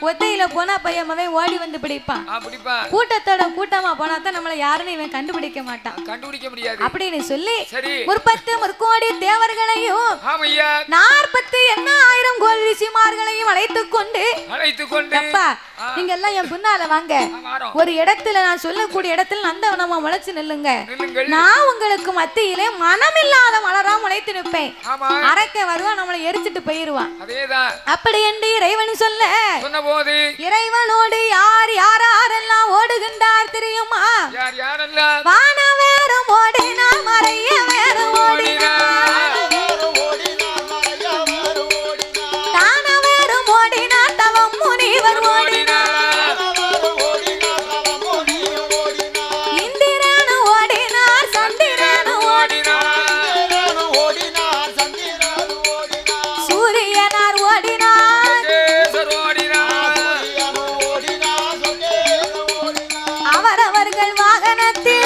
ஒத்தையில போனா பையன் மவன் ஓடி வந்து பிடிப்பான். கூட்டத்தோட கூட்டமா போனா தான் நம்மள யாருன்னு இவன் கண்டுபிடிக்க மாட்டான். கண்டுபிடிக்க முடியாது அப்படின்னு சொல்லி ஒரு 10 முற்கோடி தேவர்களையும் 48,000 கோடி ரிஷிமார்களையும் அழைத்துக் கொண்டு அப்பா நீங்க எல்லாம் என் பின்னால வாங்க. ஒரு இடத்துல நான் சொல்லக்கூடிய இடத்துல நந்தவனமா முளைச்சு நில்லுங்க. நான் உங்களுக்கு மத்தியிலே மனமில்லாத மலரா முளைத்து நிற்பேன். அரக்க வருவா நம்மளை எரிச்சிட்டு போயிருவான். அப்படி என்று இறைவன் சொன்னபோது இறைவனோடு யார் யாரெல்லாம் ஓடுகின்றார் தெரியுமா? வானவேறும் ஓடினார், மறைய வேறும் ஓடினார், தானவேறும் ஓடினார், தவம் முனிவர் ஓடினார், இந்திரனு ஓடினார், சந்திரனு ஓடினார், சூரியனார் ஓடினார், அவரவர்கள் வாகனத்தில்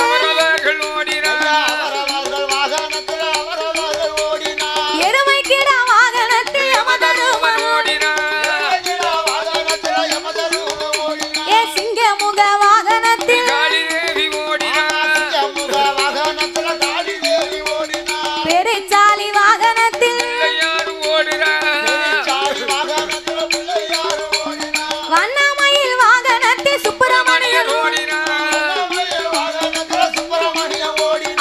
எருமை கிட வாகனத்தில் யமதருமன் ஏ சிங்கமுக வாகனத்தில் பெருச்சாலி வாகனத்தில் வண்ணமயில் வாகனத்தில் சுப்பிரமணியன்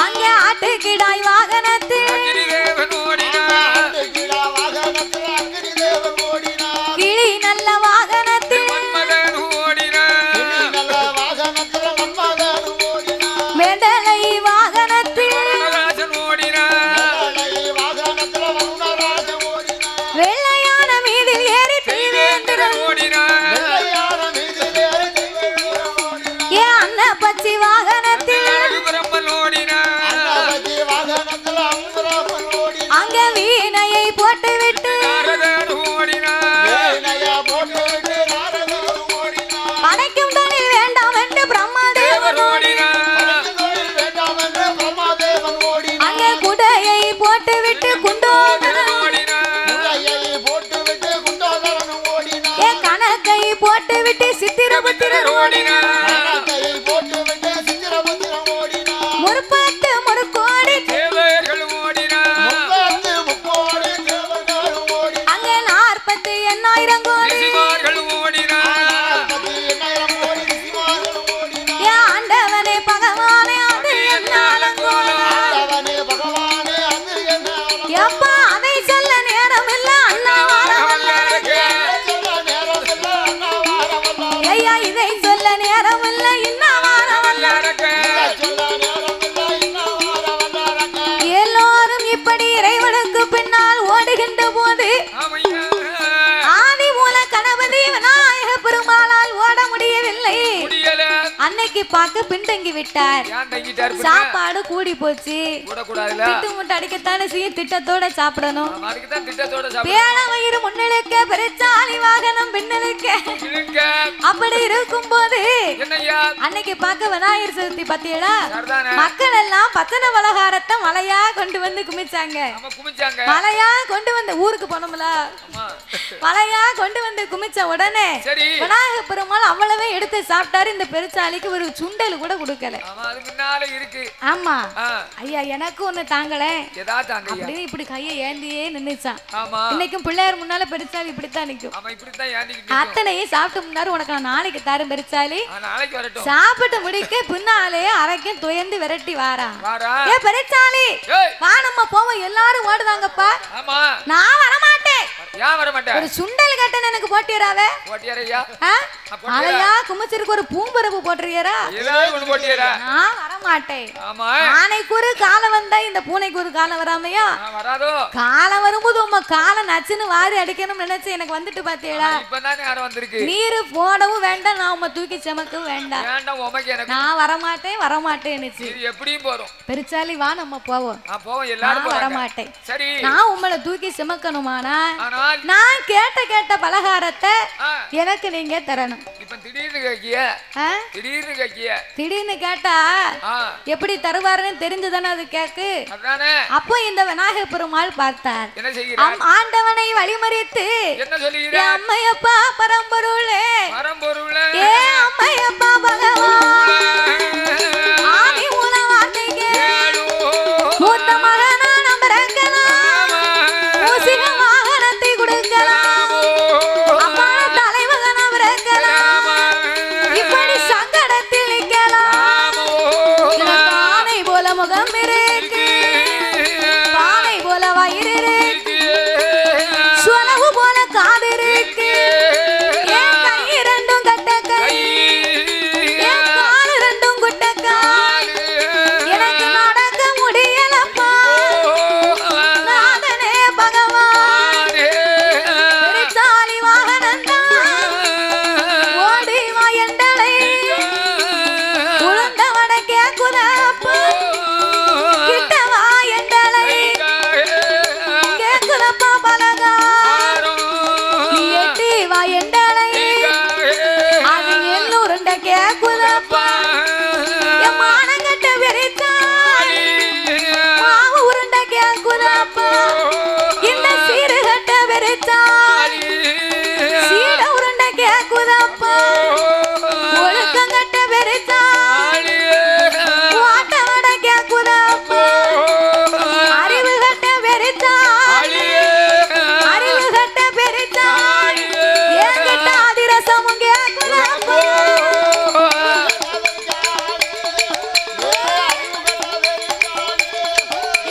அங்கே ஆட்டுக்கிடாய் வாகனத்தில் கிளி நல்ல வாகனத்தில் மெடலை வாகனத்தில் வெள்ளையான மீதில் ஏறி தேவேந்திரன் ஏ அன்ன பச்சி வாகனத்தில் அங்க வீணையை போட்டுவிட்டு படைக்கும் தொழில் வேண்டாம் என்று பிரம்மதேவன் அங்க குடையை போட்டுவிட்டு குண்டோதரன் ஏ கணக்கை போட்டுவிட்டு சித்திரபுத்திரன் முற்பட்டு முறுக்கோடி அங்க 48,000 கோடி ஏ ஆண்டவனே பகவானே அது என்ன அலங்கோலம் எப்பா அதை சொல்ல நேரம் இல்ல அண்ணா வாரவல்ல ஐயா இதை சொல்ல நேரம் இல்ல இன்ன வாரவல்ல எல்லோரும் இப்படி இறைவனுக்கு பின்னால் ஓடுகின்ற போது ஆதி மூல கணபதி விநாயக பெருமாளால் ஓட முடியவில்லை. அன்னைக்கு பார்க்க பின்தங்கி விட்டார். சாப்பாடு கூடி போச்சு. திட்டு முட்டை அடிக்கத்தானே செய்ய திட்டத்தோட சாப்பிடணும். பேள வயிறு முன்னிழுக்க பெருச்சாலி வாகனம் பின்னிழுக்க அப்படி இருக்கும் போது அன்னைக்கு பார்க்க விநாயகர் சதுர்த்தி பத்தியடா மக்கள் எல்லாம் பச்சனை பலகாரத்தை மலையா கொண்டு வந்து குமிச்சாங்க. மலையா கொண்டு வந்து ஊருக்கு போனோம்ல மலையா கொண்டு வந்து குமிச்ச உடனே விநாயக பெருமாள் அவ்வளவே எடுத்து சாப்பிட்டாரு. இந்த பெருச்சாலிக்கு ஒரு சுண்டல் கூட கொடுக்கல. ஆமா ஐயா எனக்கு ஒண்ணு தாங்கல அப்படின்னு இப்படி கையை ஏந்தியே நின்னுச்சான். இன்னைக்கும் பிள்ளையார் முன்னால பெருச்சாலி இப்படித்தான் நிக்கும். அத்தனையும் சாப்பிட்டு முன்னாரு உனக்கு நான் நாளைக்கு தரும் பெருச்சாலி சாப்பிட்டு முடிக்க பின்னாலே அரைக்கும் துயர்ந்து விரட்டி வாரா. ஏ பெருச்சாலி வா நம்ம போவோம். எல்லாரும் ஓடுதாங்கப்பா. நான் வரமாட்டேன். ஒரு சுண்டல் கட்டணும் எனக்கு போட்டியராவே அலையா குமிச்சிருக்கு ஒரு பூம்பரப்பு போட்டுறியரா? நான் வரமாட்டேன். ஆனைக்கு ஒரு காலம் வந்தா இந்த பூனைக்கு ஒரு காலம் வராமையா? காலம் வரும்போது உங்க காலம் நச்சுன்னு வாரி அடிக்கணும்னு நினைச்சு எனக்கு வந்துட்டு பாத்தீங்களா? நீரு போடவும் வேண்டாம், நான் உங்க தூக்கி செமக்கவும் வேண்டாம். நான் வரமாட்டேன் வரமாட்டேன்னு பெருச்சாலி வா நம்ம போவோம். வரமாட்டேன். நான் உங்களை தூக்கி செமக்கணுமானா நான் கேட்ட பலகாரத்தை எனக்கு நீங்க தரணும். திடீர்னு கேட்டா எப்படி தருவாருன்னு தெரிஞ்சுதானே அது கேக்கு. அப்போ இந்த விநாயகர் பெருமாள் பார்த்தார். ஆண்டவனை வழிமறித்து அம்மையப்பா பரம்பொருளே ஏ அம்மையப்பா பகவான் ஆதி மூல வார்த்தைக்கு மூத்த மகனா நம்ம இறக்கலாம் மூசிக வாகனத்தை கொடுக்கலாம் அம்மான தலைமகனா இறக்கலாம் இப்படி சங்கடத்தில் நிற்கலாம் பானை போல முகம் இருக்கு பானை போல வயிறு இருக்கு சுலகு போல காது இருக்கு என் கை இரண்டும் கட்டக்கை என் கால் இரண்டும் குட்டக்கால் எனக்கு நடக்க முடியலப்பா நாதனே பகவான் பெருச்சாலி வாகனந்தான் ஓடி வா எண்டலை உளுந்த வடக்கே குதப்பா கிட்ட வா எண்டலை கேக்குதப்பா பலகா நீ எட்டி வா எண்டலை அது எல்லூருண்ட கேக்குதப்பா என் மானங்கட்ட வெறிச்சாலி மாவு உருண்ட கேக்குதப்பா இந்த சீருகட்ட வெறிச்சாலி சீட உருண்ட கேக்குதப்பா ஒழுக்கங்கட்ட வெறிச்சாலி வாட்ட வட கேக்குதப்பா அறிவு கட்ட வெறிச்சாலி அறிவு கட்ட வெறிச்சாலி என்கிட்ட அதிரசமும் கேக்குதப்பா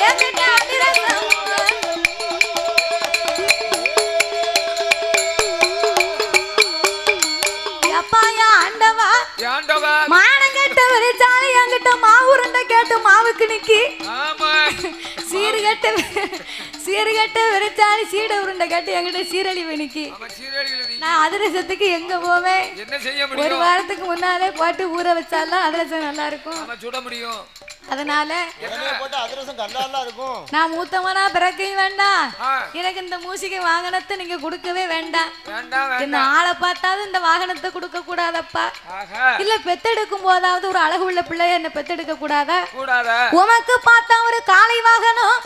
என்கிட்ட அதிரசமும் எப்பாயா ஆண்டவா மானங்கட்ட வெறிச்சாலி என்கிட்ட மாவு உருண்டை கேட்டு மாவுக்கு நிக்கி சீர்கட்ட வெறிச்சாலி சீட உருண்டை கேட்டு என்கிட்ட சீரழிவு நிக்கி நான் அதிரசத்துக்கு எங்க போவேன் ஒரு வாரத்துக்கு முன்னாலே போட்டு ஊற வச்சாலும் அதிரசம் நல்லா இருக்கும் அதனால நான் மூத்தவனா பிறக்கையும் வேண்டாம் எனக்கு இந்த மூசிகை வாகனத்தை நீங்க கொடுக்கவே வேண்டாம் இந்த ஆளை பார்த்தாவது இந்த வாகனத்தை கொடுக்க கூடாதப்பா இல்ல பெத்தெடுக்கும் போதாவது ஒரு அழகு உள்ள பிள்ளைய என்ன பெத்தெடுக்க கூடாதா உமக்கு பார்த்தா ஒரு காளை வாகனம்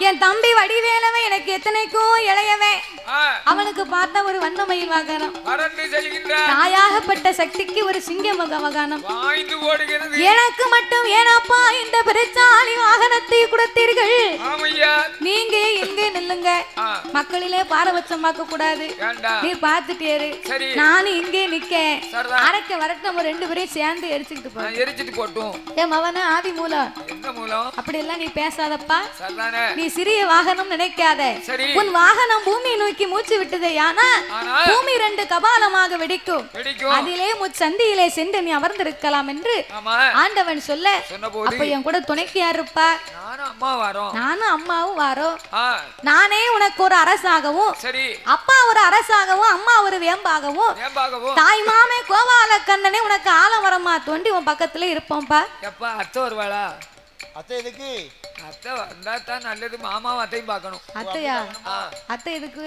என் தம்பி வடிவேலவன் எனக்கு எத்தனைக்கும் இளையவே அவனுக்கு பார்த்தா ஒரு வண்ணமயில் வாகனம் தாயாகப்பட்ட சக்திக்கு ஒரு சிங்க வாகனம் எனக்கு மட்டும் ஏனப்பா இந்த பெருச்சாலி வாகனத்தை கொடுத்தீர்கள் நீங்க எங்க நில்லுங்க மக்களிலே பாரபட்சம் பார்க்க கூடாது நீ பார்த்துட்டேரு நானும் இங்கே நிக்க அரைக்க வரட்டும் ரெண்டு பேரையும் சேர்ந்து எரிச்சுக்கிட்டு போட்டோம் என் மவன ஆதி மூலம் அப்படி எல்லாம் நீ பேசாதப்பா நீ சிறிய வாகனம் நினைக்காத உன் வாகனம் பூமி நோக்கி மூச்சு விட்டதே ஆனா பூமி ரெண்டு கபாலமாக வெடிக்கும் அதிலே முச்சந்தியிலே சென்று நீ அமர்ந்திருக்கலாம் என்று ஆண்டவன் சொல்ல அப்ப என் கூட துணைக்கு யாருப்பா நானும் அம்மாவும் வாரோம் நானே உனக்கு ஒரு அரசாகவும் அப்பா ஒரு அரசாகவும் அம்மா ஒரு வேம்பாகவும் தாய் மாமே கோபால கண்ணனே உனக்கு ஆலமரமா தோண்டி உன் பக்கத்துல இருப்போம்பா அத்தை வருவாளா அத்தை எதுக்கு அத்தை வந்தா தான் நல்லது மாமாவும் அத்தையும் பார்க்கணும் அத்தையா அத்தை எதுக்கு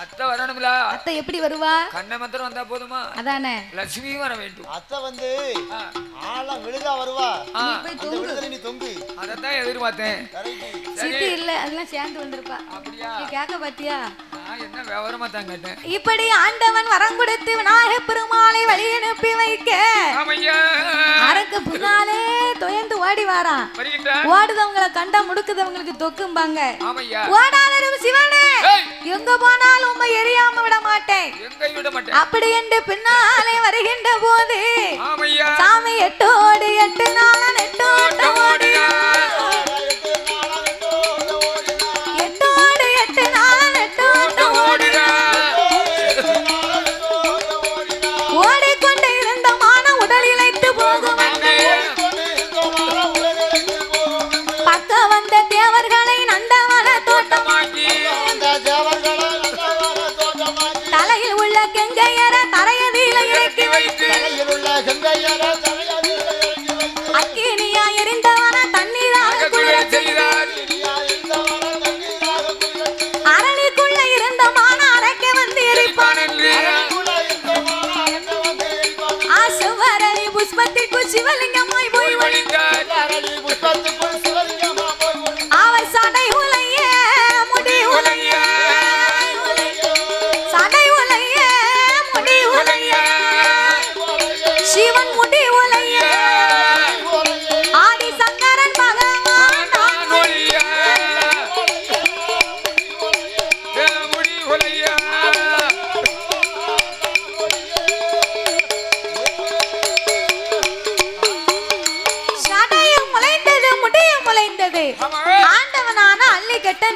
அத்தை வரணும்ல அத்தை எப்படி வருவா கண்ணை மாத்திரம் வந்தா போதுமா அதானே லட்சுமியும் வர வேண்டும் அத்தை வந்து ஆளம் விழுதா வருவா நீ தொங்கு அதத்தான் எதிர்பார்த்தேன் சிட்டி இல்ல அதெல்லாம் சேர்ந்து வந்திருப்பா அப்படியா நீ கேட்க பாத்தியா என்ன விவரமா தான் கேட்டேன் இப்படி ஆண்டவன் வரம் கொடுத்து விநாயகப் பெருமாளை வழி அனுப்பி வைக்க அரக்கு பின்னாலே தொயந்து ஓடி வாரான் ஓடுதவங்களை கண்டா முடுக்குதவங்களுக்கு தொக்கும்பாங்க ஓடாதரும் சிவனே எங்க போனாலும் உண்மை எரியாம விட மாட்டேன் அப்படி என்று பின்னாலே வருகின்ற போது சாமி 8 ஓடி 8 நாள 8 ஓட்டம் ஓடியா 8 ஓடி 8 நாள 8 ஓட்டம் ஓடியா ஓடிக்கொண்டு இருந்த மான உடல் இழைத்து போகும் பக்க வந்த தேவர்களை நந்தவன தோட்டமாக்கி தலையில் உள்ள கெங்கையர தரையதில இறக்கி வைத்து அக்கினியா எரிந்தவன தண்ணீராக குளிர செய்தார் அரளிக்குள்ள இருந்த மான அரைக்க வந்து எரிப்பான் என்று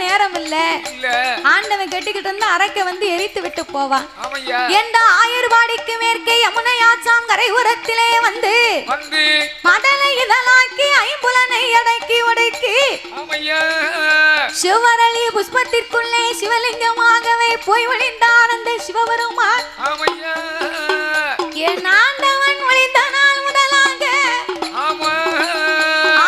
நேரம் இல்ல இல்ல ஆண்டவன் கெட்டிக்கிட்டு இருந்தா அரக்க வந்து எரித்து விட்டு போவான் ஆமையா என்ற ஆயர்வாடிக்கு மேற்கே யமுனை ஆச்சாம் கரை உரத்திலே வந்து வந்து மதலை இதழாக்கி ஐம்புலனை அடக்கி உடைக்கி ஆமையா சிவரளி புஷ்பத்திற்குள்ளே சிவலிங்கமாகவே போய் ஒளிந்தார் அந்த சிவபெருமான் ஆமையா என் ஆண்டவன் ஒளிந்த நாள் முதலாக ஆமா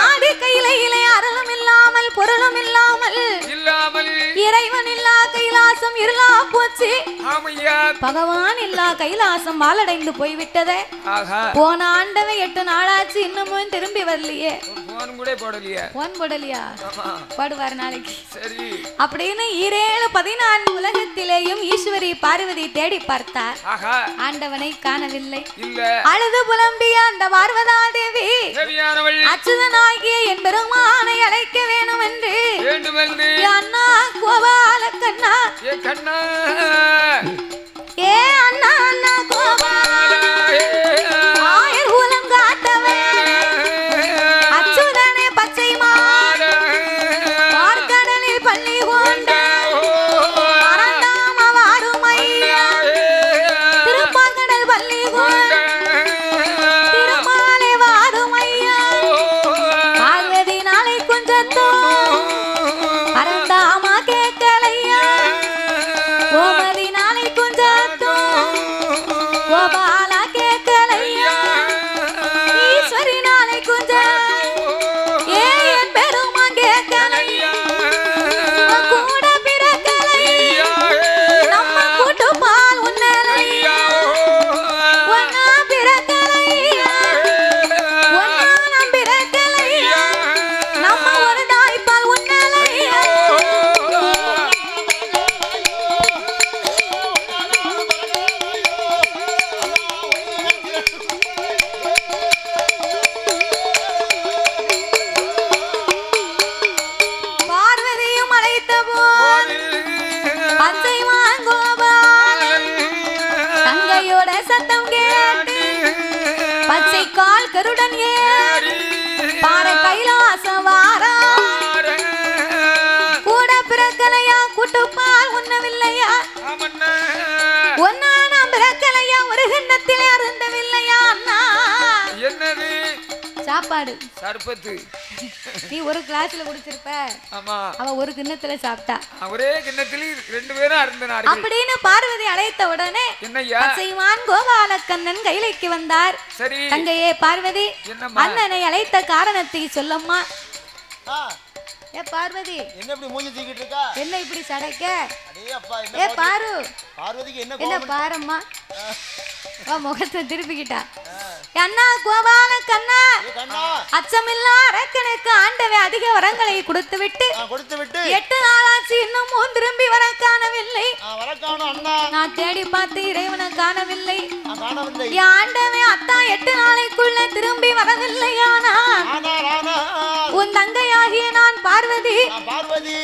ஆதி கையிலே அருளும் இல்லாமல் பொருளும் இல்லாமல் இல்லாமல் இறைவன் இல்லா கைலாசம் இருளா போச்சு ஆமையா பகவான் இல்லா கைலாசம் மாலடைந்து போய்விட்டதே ஆஹா போன ஆண்டவன் 8 நாளாச்சு இன்னமும் திரும்பி வரலையே ஒரு போன் கூட போடலையே போன் போடலையா ஆமா பாடுவார் நாளைக்கு சரி அப்படின்னு 14 உலகத்திலேயும் ஈஸ்வரி பார்வதி தேடி பார்த்தார் ஆஹா ஆண்டவனை காணவில்லை இல்ல அழுது புலம்பிய அந்த பார்வதா தேவி தேவியானவள் அச்சுதனாகிய என் பெருமானை அழைக்க வேணும் என்று வேண்டுமென்று அண்ணா கோபால கண்ணா ஏ கண்ணா ஏ அண்ணா அண்ணா கோபால ஆயர் குலம் காத்தவன் அச்சுதனே பச்சை பார்க்கடலில் பள்ளி கொண்ட பரந்தாம வாருமையா திருப்பார்கடல் பள்ளி கொண்ட திருமாலை வாருமையா பார்வதி நாளை கொஞ்சத்தோ பரந்தாமா கேட்கலையா கோமதி நாளை கொஞ்சத்தோ கோபாலா கேட்கலையா ஈஸ்வரி நாளை கொஞ்சம் ஏன் பெருமா கேட்கலையா கூட பிறக்கலையா நம்ம கூட்டு பால் உன்னலையா ஒன்னா பிறக்கலையா ஒன்னா நம் பிறக்கலையா நம்ம ஒரு தாய்ப்பால் உன்னலையா பார்வதியும் அழைத்த போது பச்சை மாங்கோபால் தங்கையோட சத்தம் கேட்டு பச்சை கால் கருடன் ஏறி பாறை கைலாசம் வாரா கூட பிறக்கலையா கூட்டுப்பால் உண்ணவில்லையா ஒன்னா நாம் பிறக்கலையா ஒரு கிண்ணத்திலே அருந்தவில்லையா அண்ணா என்னது சாப்பாடு சர்பத்து நீ ஒரு கிளாஸ்ல குடிச்சிருப்ப ஆமா அவ ஒரு கிண்ணத்துல சாப்பிட்டா ஒரே கிண்ணத்தில் 2 பேரும் அருந்தினார்கள் அப்படின்னு பார்வதி அழைத்த உடனே என்னய்யா பச்சைமான் கோபாலக்கண்ணன் கைலைக்கு வந்தார் சரி தங்கையே பார்வதி என்னம்மா அண்ணனை அழைத்த காரணத்தை சொல்லம்மா ஆ, ஏ பார்வதி என்ன இப்படி மூஞ்சி தூக்கிட்டு இருக்கா? என்ன இப்படி சடைக்க அடே அப்பா, என்ன ஏ கோவம்? பாரு பார்வதிக்கு என்ன என்ன கோவம்? பாரம்மா வா முகத்தை திருப்பிக்கிட்டா அண்ணா கோபாலக்கண்ணா ஏ கண்ணா, அச்சமில்லா அரக்கனுக்கு ஆண்டவே அதிக வரங்களை கொடுத்து விட்டு கொடுத்து விட்டு 8 நாளாச்சு இன்னமும் திரும்பி வர காணவில்லை வர காணும் அண்ணா. நான் தேடி பார்த்து இறைவனை காணவில்லை காணவில்லை. என் ஆண்டவே அத்தா 8 நாளைக்குள்ள திரும்பி வரவில்லையானா ஆனால் உன் தங்கையாகிய நான் பார்வதி பார்வதி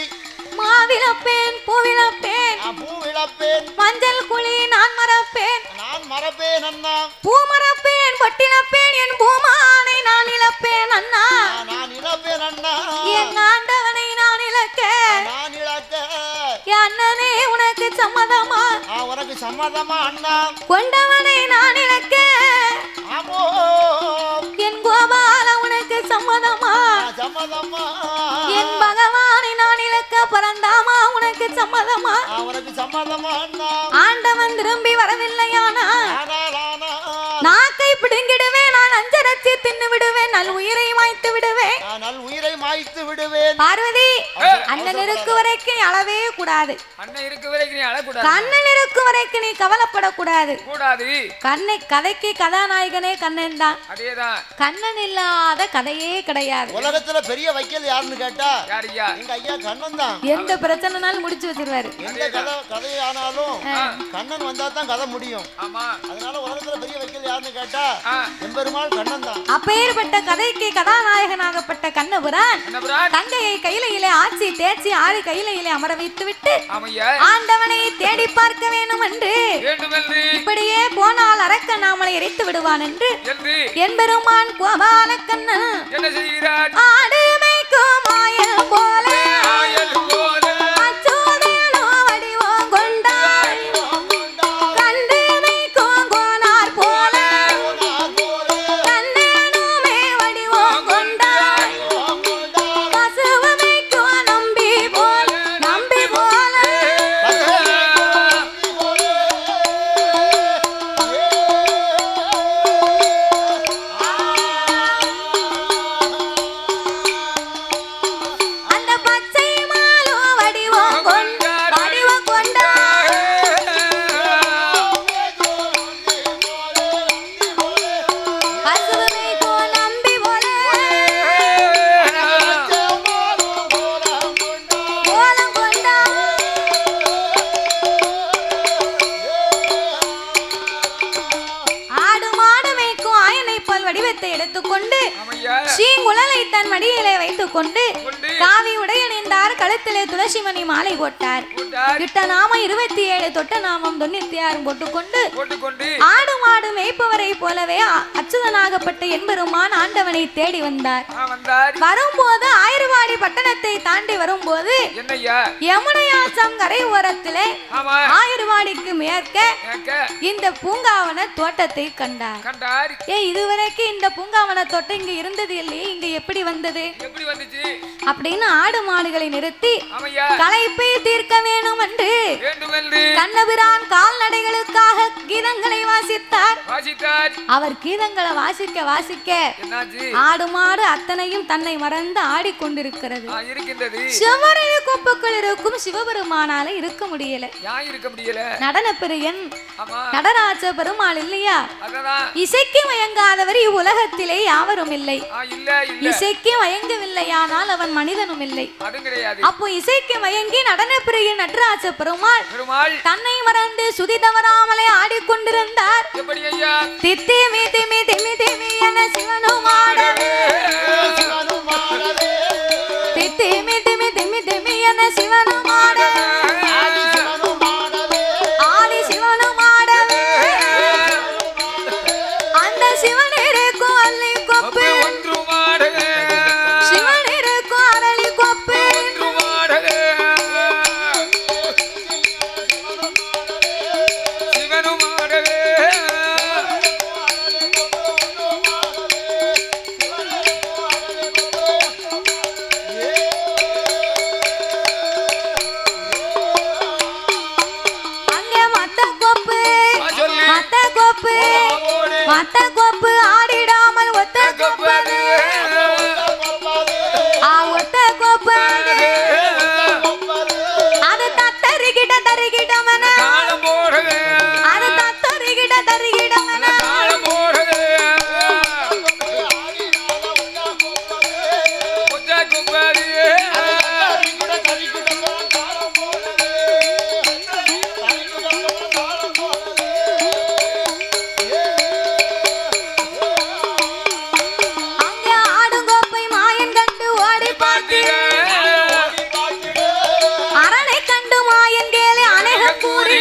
மாவிளப்பேன் பூவிளப்பேன் பூவிழப்பேன், மஞ்சள் குழி நான் மறப்பேன் நான் மறப்பேன் அண்ணா. பூ மறப்பேன் பொட்டிழப்பேன் என் பூமானை நான் இழப்பேன் அண்ணா நான் இழப்பேன் அண்ணா. என் ஆண்டவனை நான் இழக்க நான் இழக்க என் அண்ணனே உனக்கு சம்மதமா உனக்கு சம்மதமா அண்ணா? கொண்டவனை நான் இழக்க ஆமோ என் கோபால உனக்கு சம்மதமா சம்மதமா? என் பகவானை நான் இழக்க பரந்தாமா உனக்கு சம்மதமா உனக்கு சம்மதமா அண்ணா? ஆண்டவன் திரும்பி வரவில்லையானா ஆனால் நாக்கை பிடுங்கிடுவேன் நான் அஞ்சரச்சி தின்னு விடுவேன் நல் உயிரை மாய்த்து விடுவேன் நல் உயிரை மாய்த்து விடுவேன். பார்வதி அண்ணன் இருக்கு வரைக்கும் நீ அழவே கூடாது அண்ணன் இருக்க வரைக்கும் நீ அழக்கூடாது கண்ணன் இருக்கு வரைக்கும் நீ கவலைப்படக்கூடாது கூடாது கண்ணை கதைக்கு கதாநாயகனே கண்ணன் தான் அதேதான் கண்ணன் இல்லாத கதையே கிடையாது உலகத்துல பெரிய வைக்கல் யாருன்னு கேட்டா யாரியா எங்க ஐயா கண்ணன் தான். எந்த பிரச்சனைனாலும் முடிச்சு வச்சிருவாரு எந்த கதையானாலும் கண்ணன் வந்தா தான் கதை முடியும். ஆமா அதனால உலகத்துல பெரிய வைக்கல் யாருன்னு கேட்டா எம்பெருமாள் கண்ணன் தான். அப்பேற்பட்ட கதைக்கு கதாநாயகனாகப்பட்ட கண்ணபுரான் என்ன பிரான் தங்கையை கையிலே ஆட்சி தேய்ச்சி ஆடி கையிலே அமர வைத்து விட்டு ஆமையா ஆண்டவனை தேடி பார்க்க வேண்டும் என்று வேண்டுமென்று இப்படியே போனால் அரக்க நாமலை எரித்து விடுவான் என்று என்று என் பெருமான் கோபாலக்கண்ணன் என்ன செய்கிறார் ஆடு மேய்க்கும் ஆயல் போல ஆயல் போல பட்டணத்தை எடுத்துக்கொண்டு ஆமையா ஸ்ரீங்குழலை தன் மடியிலே வைத்துக் கொண்டு கொண்டு காவி உடை அணிந்தார், கழுத்திலே துளசிமணி மாலை போட்டார். போட்டார் கிட்ட நாமம் 27 தொட்ட நாமம் 96 போட்டுக்கொண்டு போட்டுக்கொண்டு ஆடு மாடு மேய்ப்பவரை போலவே அச்சுதனாகப்பட்ட என்பெருமான் ஆண்டவனை தேடி வந்தார். வந்தார் வரும்போது ஆயிரவாடி பட்டணத்தை தாண்டி வரும்போது என்னய்யா யமுனையாசம் கரை ஓரத்திலே ஆமா ஆயிரவாடிக்கு மேற்க ஏக்க இந்த பூங்காவன தோட்டத்தை கண்டார். கண்டார் இதுவரைக்கும் இந்த பூங்காவன தோட்டம் இங்க இருந்தது இல்லையே, இங்க எப்படி வந்தது எப்படி வந்துச்சு அப்படின்னு ஆடு மாடுகளை நிறுத்தி ஆமையா களைப்பை தீர்க்க வேணும் என்று வேண்டுமென்று கண்ணபிரான் கால்நடைகளுக்காக கீதங்களை வாசித்தார். வாசித்தார் அவர் கீதங்களை வாசிக்க வாசிக்க என்னாச்சு ஆடு மாடு அத்தனையும் தன்னை மறந்து ஆடிக்கொண்டிருக்கிறது. இருக்கின்றது சிவரைய கொப்புக்குள் இருக்கும் சிவபெருமானால இருக்க முடியல. யான் இருக்க முடியல நடன பிரியன் ஆமா நடராஜ பெருமாள் இல்லையா, அததான் இசைக்கு மயங்காதவர் இவ்வுலகத்திலே யாவரும் இல்லை. இல்ல இல்ல இசைக்கு மயங்கவில்லையானால் அவன் மனிதனும் இல்லை. அது கிடையாது. அப்போ இசைக்கு மயங்கி நடன பிரியன் நடராஜ பெருமாள் பெருமாள் தன்னை மறந்து சுதி தவறாமலே ஆடிக்கொண்டிருந்தார். எப்படி ஐயா தித்திமி திமி திமி திமி என சிவனும் ஆடவே, தித்திமி திமி திமி திமி என சிவனும் ஆடவே, ஆதி சிவனும் ஆடவே, அந்த சிவன் இருக்கும் அல்லி கொப்பு, ஒன்று மாடவே சிவன் இருக்கும் அரளி கொப்பு, ஒன்று மாடவே சிவனு மாடவே அங்கே மத்த கொப்பு, சொல்லி மத்த கொப்பு, மத்த கொப்பு ஆடிடாமல் ஒத்த கொப்பது, ஒத்த கொப்பது, அது தத்தரிகிட தருகிடமன, தாளம் போடவே அது தத்தரிகிட தருகிடமன, தாளம் போடவே கொச்சா குப்பாடி அங்கே ஆடுங்கோப்பை மாயன் கண்டு ஓடி பார்த்து, அரணை கண்டு மாயன் கேலி அணைக கூறி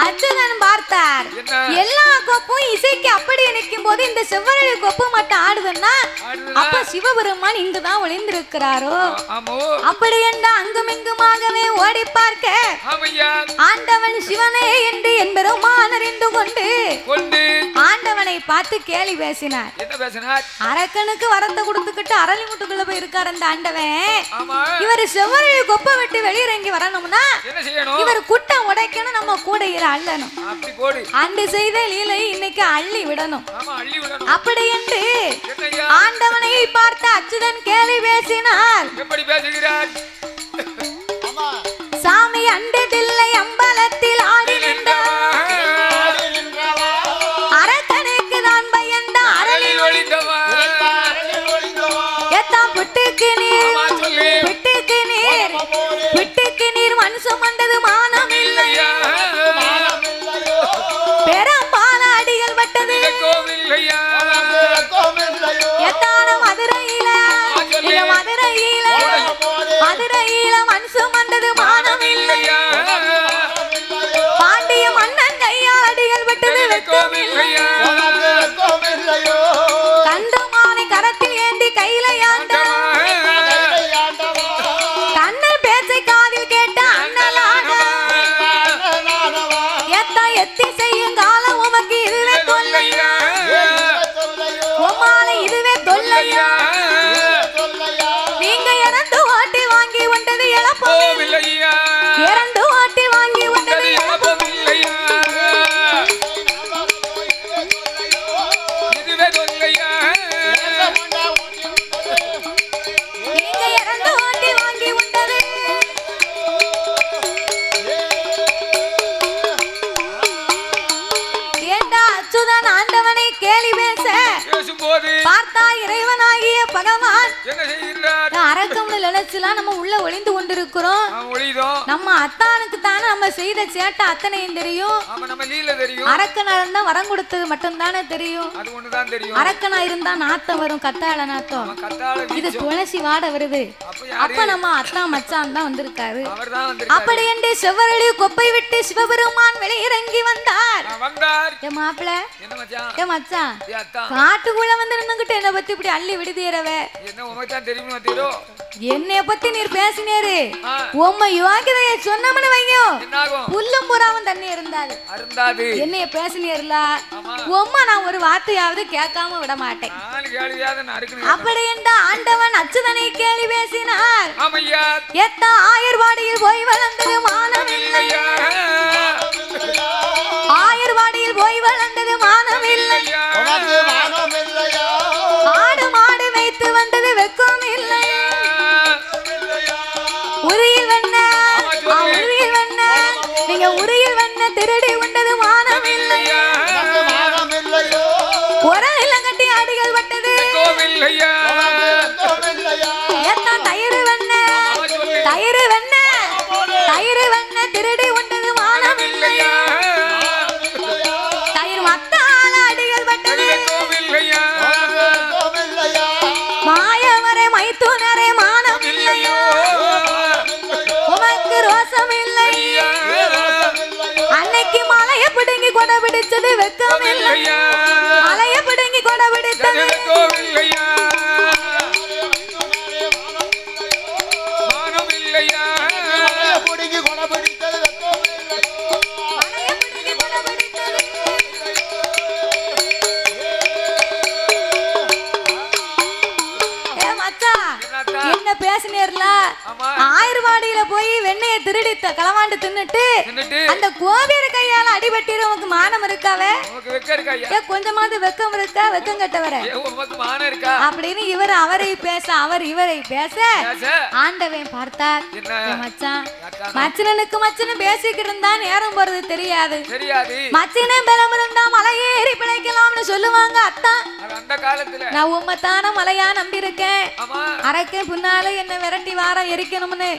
அச்சுதன் பார்த்தார். என்ன எல்லா கொப்பும் இசைக்கு அப்படி நிற்கும் போது இந்த செவ்வரளி கொப்பு மட்டும் ஆடுதுன்னா ஆடுதுன்னா? அப்ப சிவபெருமான் இங்குதான் ஒளிந்திருக்கிறாரோ. ஆமோ அப்படி என்று அங்குமிங்குமாகவே ஓடி பார்க்க ஆமையா ஆண்டவன் சிவனே என்று என்பெருமான் அறிந்து கொண்டு கொண்டு ஆண்டவனை பார்த்து கேலி பேசினார். என்ன பேசினார் அரக்கனுக்கு வரத்தை கொடுத்துக்கிட்டு அரளி முட்டுக்குள்ள போய் இருக்கார் அந்த ஆண்டவன். ஆமா இவர் செவ்வரளி கொப்பை விட்டு வெளியிறங்கி வரணும்னா என்ன செய்யணும் இவர் குட்டம் உடைக்கணும், நம்ம கூடையில அள்ளணும். அப்படி போடு அன்று செய்த லீலை இன்னைக்கு அள்ளி விடணும். ஆமா அள்ளி விடணும் அப்படி என்று என்னய்யா ஆண்டவனை பார்த்து அச்சுதன் கேலி பேசினார். எப்படி பேசுகிறார் சாமி அண்டதில்லை அம்பலத்தில் ஆடி நின்றார், அரக்கனுக்கு தான் பயந்த அரளி ஒளிந்தவா எத்தாம் புட்டுக்கு நீர், ஆமா சொல்லி புட்டுக்கு நீர், புட்டுக்கு நீர் மண் சுமந்தது மானம் இல்லை, இல்லையா பெரும்பால அடிகள் பட்டது கோவில்லையா எத்தான மதுரையில, இங்க மதுரையில, மதுரையில மண் சுமந்தது மானம் இல்லை, இல்லையா அச்சுதன் ஆண்டவனை கேலி பேச பேசும்போது பார்த்தா இறைவனாகிய பகவான் என்ன செய்கிறார்? அரக்கம்னு நினைச்சுலாம் நம்ம உள்ள ஒளிந்து கொண்டிருக்கிறோம். ஒளிதோம். நம்ம அத்தானுக்கு தானே நம்ம செய்த சேட்டை அத்தனையும் தெரியும். ஆமா, நம்ம லீல தெரியும். அரக்கனா இருந்தா வரம் கொடுத்தது மட்டும் தானே தெரியும். அது ஒண்ணுதான் தெரியும். அரக்கனா இருந்தா நாத்தம் வரும், கத்தாழ நாத்தம். கத்தாழ இது வீசும். துளசி வாட வருது. அப்ப நம்ம அத்தா மச்சான் தான் வந்திருக்காரு. அவர்தான் வந்திருக்காரு. அப்படி என்று செவ்வரளி கொப்பை விட்டு சிவபெருமான் வெளியிறங்கி வந்தார். வந்தார். ஏ மாப்பிள, என்ன மச்சான்? ஏ மச்சான், ஏ அத்தா, காட்டுக்குள்ள வந்து நின்னுகிட்டு என்ன பத்தி இப்படி அள்ளி விடுதீரவ? என்ன உனக்கு தான் தெரியுமா? தெரியும். என்னைய பத்தி நீர் பேசினேரு. உம்மை யோகிதைய சொன்னமனு வையோ, என்னாகும்? புல்லும் புறாவும் தண்ணி இருந்தாது. அருந்தாது. என்னைய பேசினேர்ல, உம்மா நான் ஒரு வார்த்தையாவது கேட்காம விட மாட்டேன். நாலு கேள்வியாவது நான் அறுக்கணும். அப்படி என்ற ஆண்டவன் அச்சுதனை கேலி பேசினார். ஆமையா. எத்த ஆயர்வாடியில் போய் வளர்ந்தது மானமில்லை. ஆயர்வாடியில் போய் வளர்ந்தது மானமில்லை. ஆடு மாடு மேய்த்து வந்தது வெக்கம் இல்லை. உரியில் வண்ண, உரியில் வண்ண, நீங்க உரியில் வண்ண திருடி உண்டது மானமில்லை. உரலில கட்டி அடிகள் பட்டது ஏத்தான் தயிர் வண்ண, தயிர் வண்ண, தயிர் வண்ண திருடி உண்டது மானமில்லை. தயிர் மத்தால அடிகள் பட்டது மாயவரை மைத்துனரே மானமில்லையோ. உமக்கு ரோசம் இல்லை. அன்னைக்கு மலைய பிடுங்கி கொடை பிடிச்சது வெக்கம் இல்லை. மலைய பிடுங்கி கொடை பிடித்தது என்ன பேசினேர்ல, ஆயர்வாடியில போய் வெண்ணைய திருடி களவாண்டு தின்னுட்டு அந்த கோபியர் கையால அடிபட்டு உனக்கு மானம் இருக்காவே? கொஞ்சமாவது வெக்கம் இருக்கா? வெக்கம் கட்டவர அப்படின்னு இவர் அவரை பேச, அவர் இவரை பேச ஆண்டவன் பார்த்தார். மச்சான், மச்சனனுக்கு மச்சனு பேசிக்கிட்டு இருந்தா நேரம் போறது தெரியாது. மச்சனே பலம் இருந்தா மலையேறி பிழைக்கலாம்னு சொல்லுவாங்க அத்தா. அந்த காலத்துல நான் உம்மத்தான மலையா நம்பி இருக்கேன். அரக்கே புன்னால என்ன விரட்டி வாரம் எரிக்கணும்னு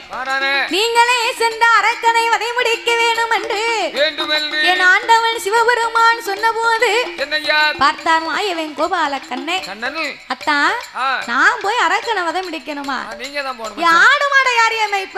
நீங்களே சென்ற அரக்கனை வதை முடிக்க வேணும் என்று என் ஆண்டவன் சிவபெருமான் சொன்ன போது பார்த்தார் மாயவன் கோபால கண்ணே. அத்தா, நான் போய் அரக்கனை வதை முடிக்கணுமா? நீங்க தான் போகணும். ஆடு மாட யாரையா மேய்ப்ப?